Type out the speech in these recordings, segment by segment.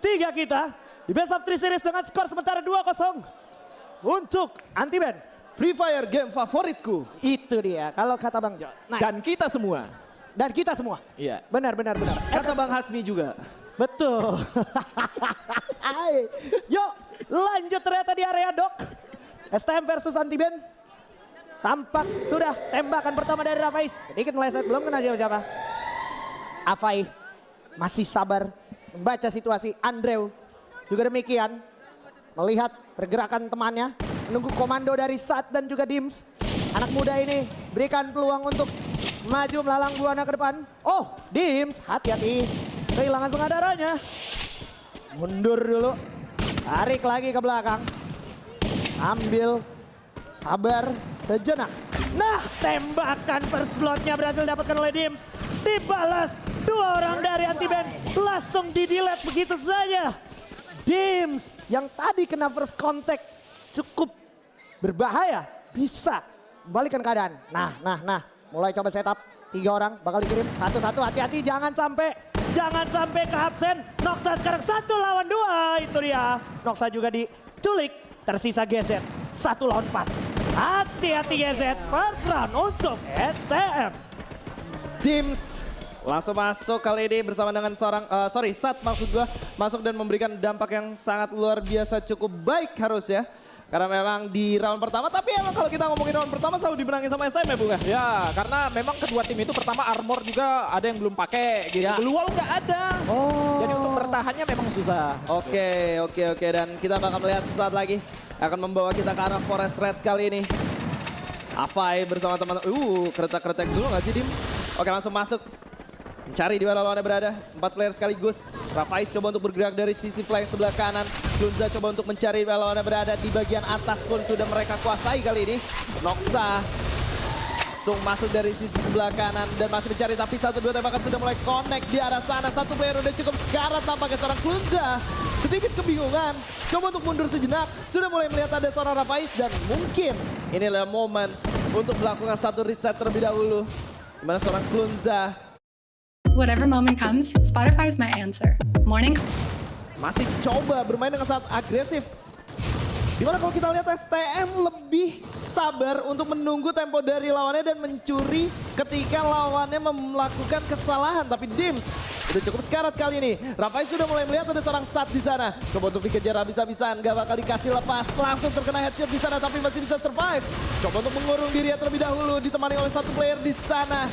tiga kita di Best of 3 Series dengan skor sementara 2-0 untuk Anti-Ban. Free Fire game favoritku. Itu dia kalau kata Bang Jo. Nice. Dan kita semua. Dan kita semua. Iya. Benar. Kata Bang Hasmi juga. Betul. Yuk lanjut ternyata di area dok. STM versus Anti-Ban. Tampak sudah tembakan pertama dari Rafais. Sedikit meleset, belum kena siapa-siapa. Afai masih sabar membaca situasi. Andrew juga demikian. Melihat pergerakan temannya. Menunggu komando dari Sat dan juga Dims. Anak muda ini berikan peluang untuk maju melalang buana ke depan. Oh, Dims hati-hati. Kehilangan sengadarannya. Mundur dulu. Tarik lagi ke belakang. Ambil. Sabar sejenak. Nah, tembakan first blood-nya berhasil dapatkan oleh Dims. Dibalas. Dua orang dari Anti-Ban langsung di-delete begitu saja. Dims yang tadi kena first contact cukup berbahaya. Bisa membalikan keadaan. Nah. Mulai coba setup. 3 orang bakal dikirim. Satu-satu hati-hati jangan sampai ke absen. Noxa sekarang 1 lawan 2. Itu dia. Noxa juga diculik. Tersisa GZ. 1 lawan 4. Hati-hati GZ. First round untuk STM. Dims langsung masuk kali ini bersama dengan seorang, Sat maksud gua. Masuk dan memberikan dampak yang sangat luar biasa cukup baik harus ya. Karena memang di round pertama, tapi emang kalau kita ngomongin round pertama selalu dimenangin sama STM ya Bunga? Ya, karena memang kedua tim itu pertama armor juga ada yang belum pakai gitu. Ya. Glual nggak ada. Oh. Jadi untuk bertahannya memang susah. Oke. Dan kita bakal melihat sesaat lagi akan membawa kita ke arah Forest Red kali ini. Afai bersama teman, kretek dulu nggak sih Dim? Oke langsung masuk. Mencari di mana lawannya berada. 4 player sekaligus. Rafais coba untuk bergerak dari sisi flank sebelah kanan. Klunza coba untuk mencari di mana lawannya berada. Di bagian atas pun sudah mereka kuasai kali ini. Noxa langsung masuk dari sisi sebelah kanan dan masih mencari, tapi 1-2 tembakan sudah mulai connect di arah sana. Satu player udah cukup sekarat tampaknya seorang Klunza. Sedikit kebingungan, coba untuk mundur sejenak. Sudah mulai melihat ada seorang Rafais dan mungkin ini adalah momen untuk melakukan satu reset terlebih dahulu. Dimana seorang Klunza Whatever moment comes, Spotify is my answer. Morning. masih coba bermain dengan sangat agresif. Dimana kalau kita lihat STM lebih sabar untuk menunggu tempo dari lawannya dan mencuri ketika lawannya melakukan kesalahan. Tapi Dims udah cukup sekarat kali ini. Rafais sudah mulai melihat ada seorang Sat di sana. Coba untuk dikejar habis-habisan, gak bakal dikasih lepas. Langsung terkena headshot di sana tapi masih bisa survive. Coba untuk mengurung diri terlebih dahulu, ditemani oleh satu player di sana.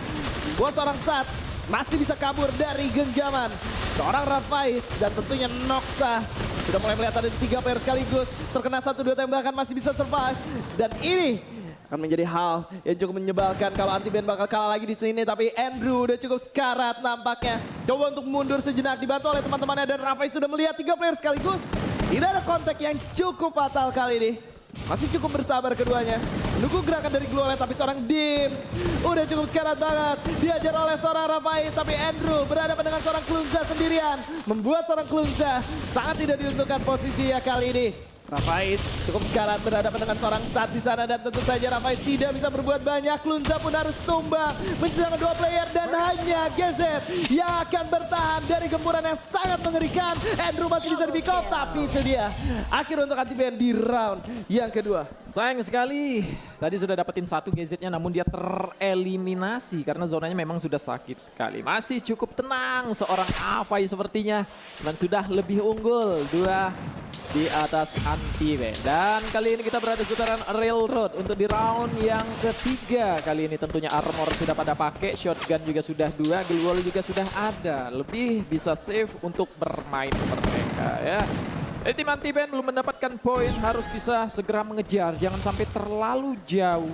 Buat seorang Sat masih bisa kabur dari genggaman seorang Rafais dan tentunya Noxa. Sudah mulai melihat ada 3 player sekaligus. Terkena 1-2 tembakan masih bisa survive. Dan ini akan menjadi hal yang cukup menyebalkan kalau Anti-Ban bakal kalah lagi di sini. Tapi Andrew udah cukup sekarat nampaknya. Coba untuk mundur sejenak dibantu oleh teman-temannya dan Rafais sudah melihat 3 player sekaligus. Tidak ada kontak yang cukup fatal kali ini. Masih cukup bersabar keduanya. Menunggu gerakan dari Gluoleh tapi seorang Dims udah cukup sekarat banget. Diajar oleh seorang Rafais tapi Andrew berhadapan dengan seorang Klunza sendirian. Membuat seorang Klunza sangat tidak diuntungkan posisi ya kali ini. Rafais cukup sekarat berhadapan dengan seorang Sat di sana dan tentu saja Rafais tidak bisa berbuat banyak. Klunza pun harus tumbang menjelang 2 player dan hanya GZ yang akan bertahan dari gempuran yang sangat mengerikan. Andrew masih bisa di-pick off tapi itu dia akhir untuk Anti-Ban di round yang kedua. Sayang sekali, tadi sudah dapetin 1 gadgetnya namun dia tereliminasi karena zonanya memang sudah sakit sekali. Masih cukup tenang seorang Afai sepertinya dan sudah lebih unggul 2 di atas Anti-Ban. Dan kali ini kita berada di putaran Railroad untuk di round yang ketiga. Kali ini tentunya armor sudah pada pakai, shotgun juga sudah 2, Gluol juga sudah ada. Lebih bisa safe untuk bermain mereka ya. Tim Anti-Ban belum mendapatkan poin, harus bisa segera mengejar, jangan sampai terlalu jauh.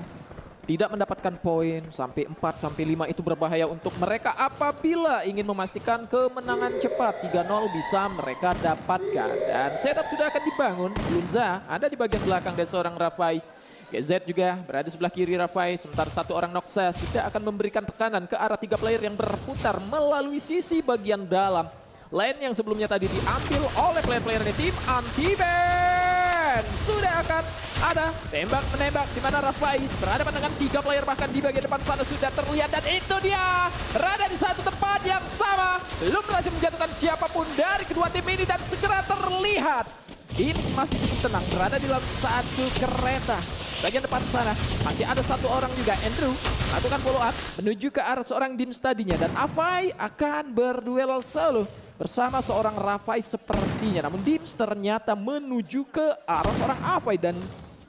Tidak mendapatkan poin, sampai 4, sampai 5 itu berbahaya untuk mereka apabila ingin memastikan kemenangan cepat. 3-0 bisa mereka dapatkan. Dan setup sudah akan dibangun, Klunza ada di bagian belakang dari seorang Rafais. GZ juga berada sebelah kiri Rafais, sementara 1 orang Noxa sudah akan memberikan tekanan ke arah 3 player yang berputar melalui sisi bagian dalam. Lane yang sebelumnya tadi diambil oleh player-player dari tim Anti-Ban. T-Band sudah akan ada tembak-menembak di mana Rafaiz berhadapan dengan 3 player bahkan di bagian depan sana sudah terlihat dan itu dia berada di satu tempat yang sama. Belum berhasil menjatuhkan siapapun dari kedua tim ini dan segera terlihat Dims masih cukup tenang berada di dalam satu kereta. Bagian depan sana masih ada satu orang juga, Andrew lakukan follow up menuju ke arah seorang Dims tadinya dan Avai akan berduel solo bersama seorang Rafaiz sepertinya. Namun Dims ternyata menuju ke arah seorang Avai dan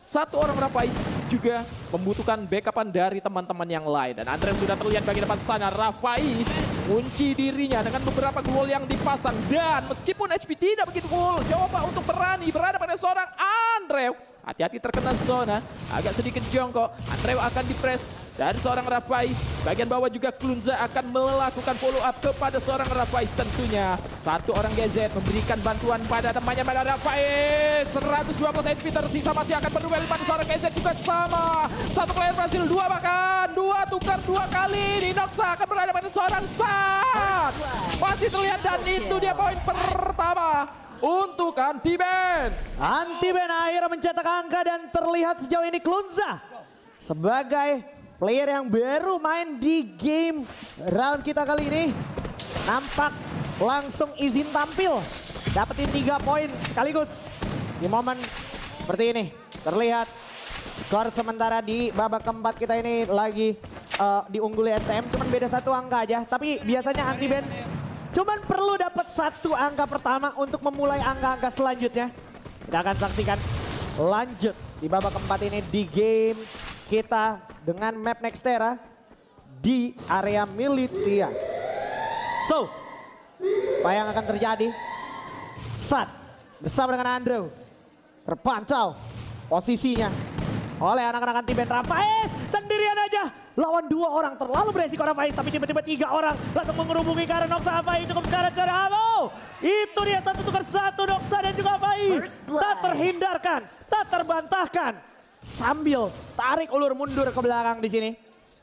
satu orang Rafaiz juga membutuhkan backupan dari teman-teman yang lain. Dan Andre sudah terlihat bagian depan sana. Rafaiz kunci dirinya dengan beberapa gol yang dipasang. Dan meskipun HP tidak begitu gol, coba untuk berani berada pada seorang Andre. Hati-hati terkena zona, agak sedikit jongkok. Andre akan di-press dari seorang Rafaiz. Bagian bawah juga Klunza akan melakukan follow up kepada seorang Rafaiz tentunya. Satu orang GZ memberikan bantuan pada temannya pada Rafaiz. 112 HP tersisa masih akan berduel pada seorang GZ juga sama. Satu player berhasil, dua bahkan. Dua tukar 2 kali. Dinoxa akan berada pada seorang Sat. Masih terlihat dan itu dia poin pertama untuk Anti-Band. Anti-Band akhirnya mencetak angka dan terlihat sejauh ini Klunza sebagai player yang baru main di game round kita kali ini. Nampak langsung izin tampil. Dapetin 3 poin sekaligus. Di momen seperti ini terlihat skor sementara di babak keempat kita ini lagi diungguli STM. Cuman beda 1 angka aja. Tapi biasanya Anti-Band cuman perlu dapat 1 angka pertama untuk memulai angka-angka selanjutnya. Kita akan saksikan lanjut di babak keempat ini di game kita dengan map Nextera di area Militia. So, apa yang akan terjadi? Sat bersama dengan Andrew terpantau posisinya oleh anak-anak Anti-Band. Rafaiz sendirian aja lawan 2 orang, terlalu beresiko Rafaiz, tapi tiba-tiba 3 orang langsung mengerubungi ke arah Noxa. Avai cukup sekarang cara Amo. Itu dia 1 tukar 1 Noxa dan juga Avai. Tak terhindarkan, tak terbantahkan. Sambil tarik ulur mundur ke belakang di sini.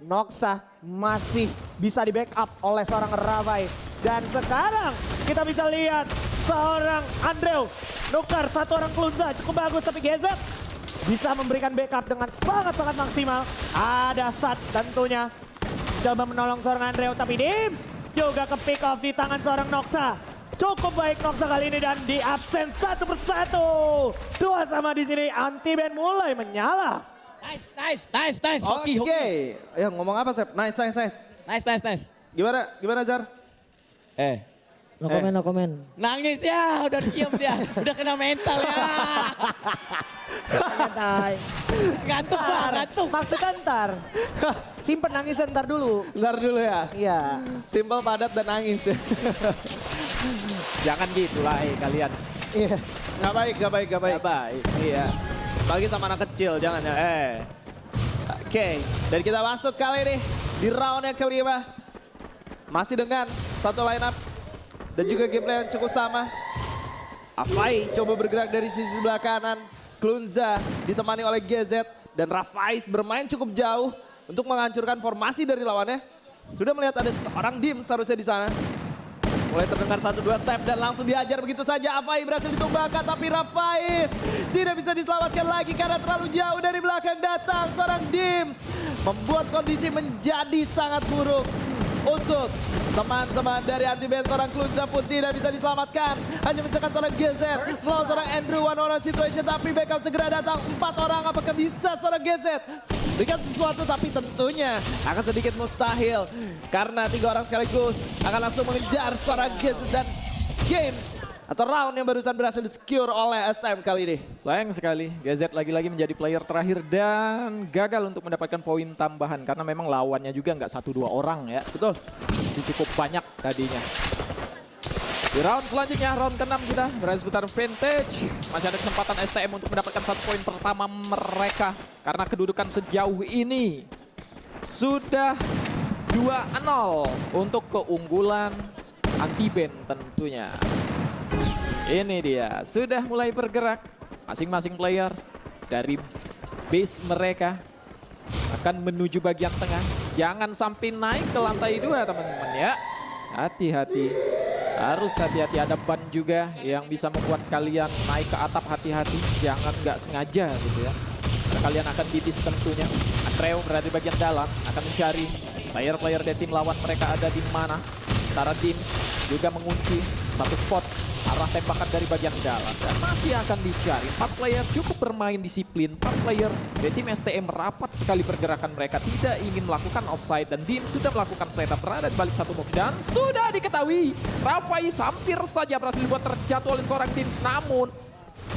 Noxa masih bisa di backup oleh seorang Rafaiz. Dan sekarang kita bisa lihat seorang Andrew nukar 1 orang Klunza cukup bagus, tapi GZ bisa memberikan backup dengan sangat-sangat maksimal. Ada Sat tentunya coba menolong seorang Andrew, tapi Dims juga ke pick off di tangan seorang Noxa. Cukup baik Noxa kali ini dan di absen 1 persatu. 2 sama di sini. Anti-Band mulai menyala. Nice. Hoki. Ya ngomong apa Sep? Nice. Gimana Jar? No comment. Nangis ya, udah diem dia. Udah kena mental ya. Ngantuk. Maksudnya ntar. Simpen nangis ntar dulu. Bentar dulu ya. Iya. Simpel, padat, dan nangis ya. Jangan gitu lah kalian. Iya. Gak baik. Iya. Bagi sama anak kecil, jangan ya. Oke, dan kita masuk kali ini di round yang kelima. Masih dengan satu line up dan juga gameplay yang cukup sama. Avai coba bergerak dari sisi sebelah kanan. Klunza ditemani oleh GZ dan Rafaiz bermain cukup jauh untuk menghancurkan formasi dari lawannya. Sudah melihat ada seorang Dims seharusnya di sana. Mulai terdengar 1-2 step dan langsung dihajar begitu saja. Avai berhasil ditumbangkan tapi Rafaiz tidak bisa diselamatkan lagi karena terlalu jauh dari belakang datang seorang Dims. Membuat kondisi menjadi sangat buruk untuk teman-teman dari Anti-Band. Seorang Klunza pun tidak bisa diselamatkan. Hanya misalkan seorang GZ melawan seorang Andrew, one-on-one situation, tapi backup segera datang. 4 orang, apakah bisa seorang GZ berikan sesuatu? Tapi tentunya akan sedikit mustahil karena 3 orang sekaligus akan langsung mengejar seorang GZ dan game atau round yang barusan berhasil di-secure oleh STM kali ini. Sayang sekali, GZ lagi-lagi menjadi player terakhir dan gagal untuk mendapatkan poin tambahan karena memang lawannya juga nggak 1-2 orang ya. Betul. Masih cukup banyak tadinya. Di round selanjutnya, round ke-6 kita berada seputar Vintage. Masih ada kesempatan STM untuk mendapatkan 1 poin pertama mereka karena kedudukan sejauh ini sudah 2-0 untuk keunggulan Anti-Band tentunya. Ini dia, sudah mulai bergerak. Masing-masing player dari base mereka akan menuju bagian tengah. Jangan sampai naik ke lantai 2 teman-teman ya. Hati-hati. Harus hati-hati, ada ban juga yang bisa membuat kalian naik ke atap, hati-hati. Jangan nggak sengaja gitu ya. Karena kalian akan ditis tentunya. Andreu berada di bagian dalam, akan mencari player-player dari tim lawan mereka ada di mana. Sementara tim juga mengunci satu spot arah tembakan dari bagian dalam. Dan masih akan dicari. 4 player cukup bermain disiplin. 4 player dari tim STM rapat sekali pergerakan mereka. Tidak ingin melakukan offside. Dan Dim sudah melakukan setup berada di balik satu move. Dan sudah diketahui. Rafais hampir saja berhasil dibuat terjatuh oleh seorang Dim. Namun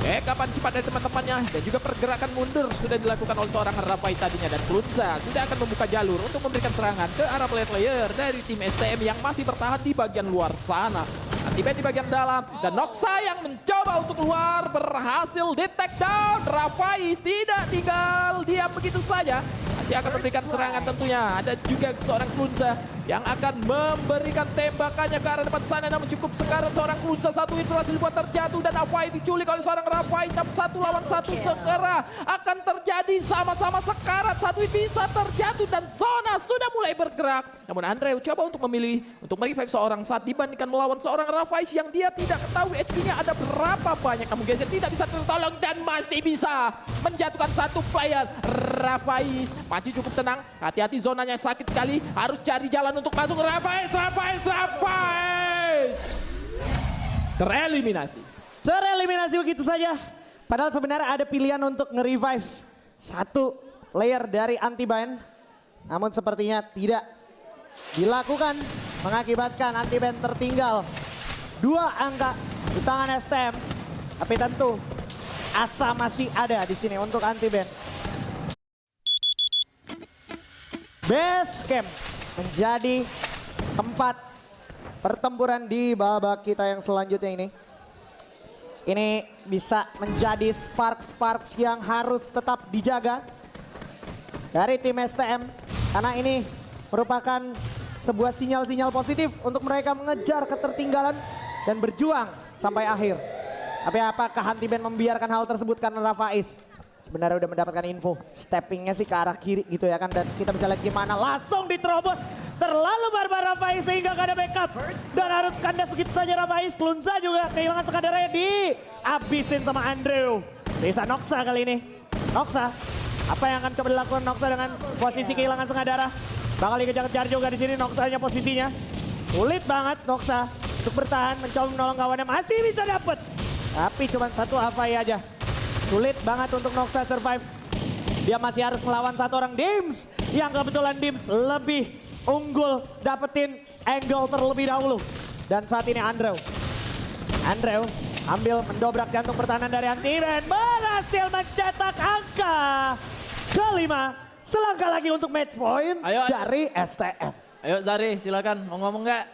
kapan cepat dari teman-temannya dan juga pergerakan mundur sudah dilakukan oleh seorang Rafai tadinya. Dan Klunza sudah akan membuka jalur untuk memberikan serangan ke arah player-player dari tim STM yang masih bertahan di bagian luar sana. Anti-ban di bagian dalam dan Noxa yang mencoba untuk keluar berhasil di take down. Rafais tidak tinggal diam begitu saja. Masih akan memberikan serangan tentunya. Ada juga seorang Klunza yang akan memberikan tembakannya ke arah depan sana. Namun cukup sekarat seorang Klunza satu itu berhasil dibuat terjatuh. Dan Afai diculik oleh seorang Rafai. 1 lawan 1 segera akan terjadi sama-sama sekarat. Satu bisa terjatuh dan zona sudah mulai bergerak. Namun Andreu coba untuk memilih untuk merevive seorang saat dibandingkan melawan seorang Rafais yang dia tidak ketahui HP-nya ada berapa banyak. Namun Gadget tidak bisa tertolong dan masih bisa menjatuhkan satu player. Rafais masih cukup tenang. Hati-hati zonanya sakit sekali. Harus cari jalan untuk masuk. Rafais tereliminasi. Tereliminasi begitu saja. Padahal sebenarnya ada pilihan untuk nge-revive satu player dari Anti-Ban. Namun sepertinya tidak dilakukan. Mengakibatkan Anti-Ban tertinggal 2 angka di tangan STM. Tapi tentu asa masih ada di sini untuk Anti-Ban. Base Camp menjadi tempat pertempuran di babak kita yang selanjutnya ini. Ini bisa menjadi sparks yang harus tetap dijaga dari tim STM. Karena ini merupakan sebuah sinyal-sinyal positif untuk mereka mengejar ketertinggalan dan berjuang sampai akhir. Tapi apakah Anti-Ban membiarkan hal tersebut karena Rafais sebenarnya udah mendapatkan info. Steppingnya sih ke arah kiri gitu ya kan. Dan kita bisa lihat gimana langsung diterobos. Terlalu barbar Rafais sehingga gak ada backup. Dan harus kandas begitu saja Rafais. Klunza juga kehilangan sekadarnya dihabisin sama Andreu. Sisa Noxa kali ini. Noxa, apa yang akan coba dilakukan Noxa dengan posisi kehilangan setengah darah? Bakal dikejar-kejar juga di sini Noxanya posisinya. Sulit banget Noxa untuk bertahan mencoba menolong kawannya. Masih bisa dapet. Tapi cuma satu Afai aja. Sulit banget untuk Noxa survive. Dia masih harus melawan satu orang Dims. Yang kebetulan Dims lebih unggul dapetin angle terlebih dahulu. Dan saat ini Andreu ambil mendobrak jantung pertahanan dari Anti-Ban. Berhasil mencetak angka kelima. Selangkah lagi untuk match point dari STM. Ayo Zari silakan mau ngomong nggak?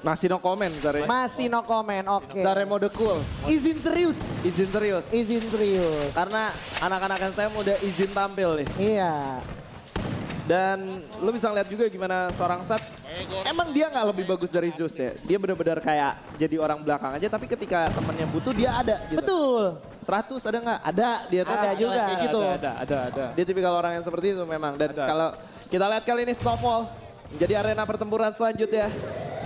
Masih no comment, Zare. Masih no comment, oke. Zare mode cool. Izin serius. Izin serius. Izin serius. Karena anak-anak STM udah izin tampil nih. Iya. Dan lu bisa lihat juga gimana seorang Sat. Emang dia nggak lebih bagus dari Zeus ya. Dia benar-benar kayak jadi orang belakang aja. Tapi ketika temennya butuh dia ada gitu. Betul. 100 ada nggak? Ada. Dia tuh Ada juga. kayak gitu. Ada. Dia tipikal orang yang seperti itu memang. Dan kalau kita lihat kali ini Snowfall menjadi arena pertempuran selanjutnya.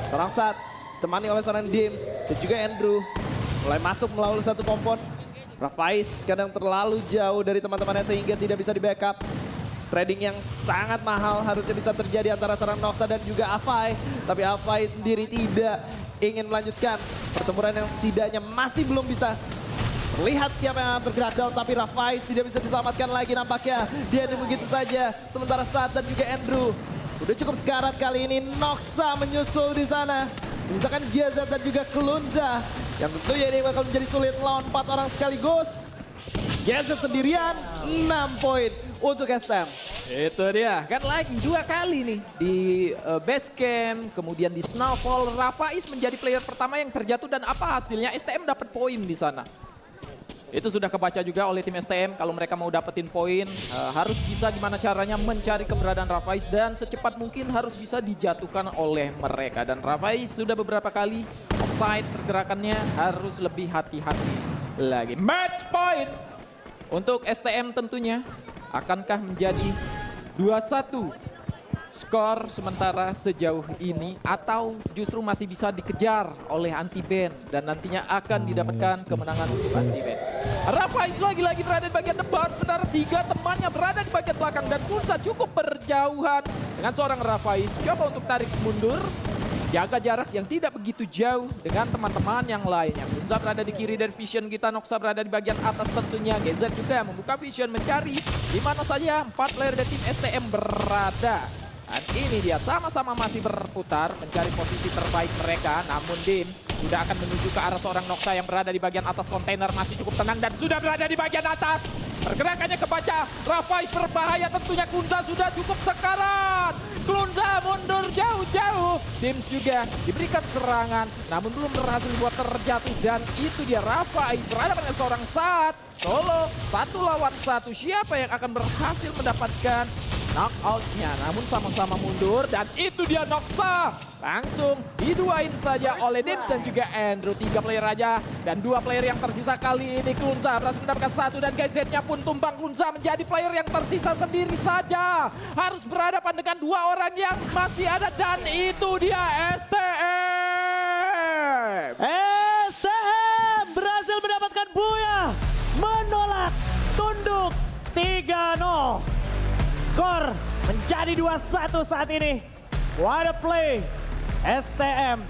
Seorang Sat temani oleh seorang Dims dan juga Andrew mulai masuk melalui satu kompon. Rafais kadang terlalu jauh dari teman-temannya sehingga tidak bisa di backup. Trading yang sangat mahal harusnya bisa terjadi antara seorang Noxa dan juga Afai. Tapi Afai sendiri tidak ingin melanjutkan pertempuran yang tidaknya masih belum bisa terlihat siapa yang tergerak down. Tapi Rafais tidak bisa diselamatkan lagi nampaknya. Dia ini begitu saja. Sementara Sat dan juga Andrew udah cukup sekarat kali ini. Noxa menyusul di sana. Misalkan Giazat dan juga Klunza. Yang tentunya ini bakal menjadi sulit melawan 4 orang sekaligus. Giazat sendirian 6 poin untuk STM. Itu dia, kan lagi 2 kali nih di base camp, kemudian di Snowfall. Rafais menjadi player pertama yang terjatuh dan apa hasilnya? STM dapat poin di sana. Itu sudah kebaca juga oleh tim STM kalau mereka mau dapetin poin harus bisa gimana caranya mencari keberadaan Rafais dan secepat mungkin harus bisa dijatuhkan oleh mereka. Dan Rafais sudah beberapa kali offside, pergerakannya harus lebih hati-hati lagi. Match point untuk STM tentunya akankah menjadi 2-1 skor sementara sejauh ini atau justru masih bisa dikejar oleh Anti-Band dan nantinya akan didapatkan kemenangan untuk Anti-Band. Rafaiz lagi-lagi berada di bagian depan, sementara 3 temannya berada di bagian belakang dan Kunza cukup berjauhan dengan seorang Rafaiz coba untuk tarik mundur. Jaga jarak yang tidak begitu jauh dengan teman-teman yang lainnya. Kunza berada di kiri dari Vision kita, Noxa berada di bagian atas tentunya. GZ juga membuka Vision mencari di mana saja 4 player dari tim STM berada. Dan ini dia sama-sama masih berputar mencari posisi terbaik mereka. Namun Dim sudah akan menuju ke arah seorang Noxa yang berada di bagian atas kontainer, masih cukup tenang dan sudah berada di bagian atas. Pergerakannya kebaca, Rafaiz berbahaya tentunya. Kunza sudah cukup sekarat. Kunza mundur jauh-jauh. Dims juga diberikan serangan, namun belum berhasil buat terjatuh. Dan itu dia Rafaiz berada pada seorang saat solo 1 lawan 1. Siapa yang akan berhasil mendapatkan knockout-nya? Namun sama-sama mundur dan itu dia Noxa. Langsung diduain saja oleh Dims dan juga Andrew. 3 player aja dan 2 player yang tersisa kali ini. Kunza berhasil mendapatkan 1 dan GZ-nya pun tumbang. Kunza menjadi player yang tersisa sendiri saja. Harus berhadapan dengan 2 orang yang masih ada dan itu dia STM. STM berhasil mendapatkan Buya, menolak, tunduk 3-0. Skor menjadi 2-1 saat ini. What a play STM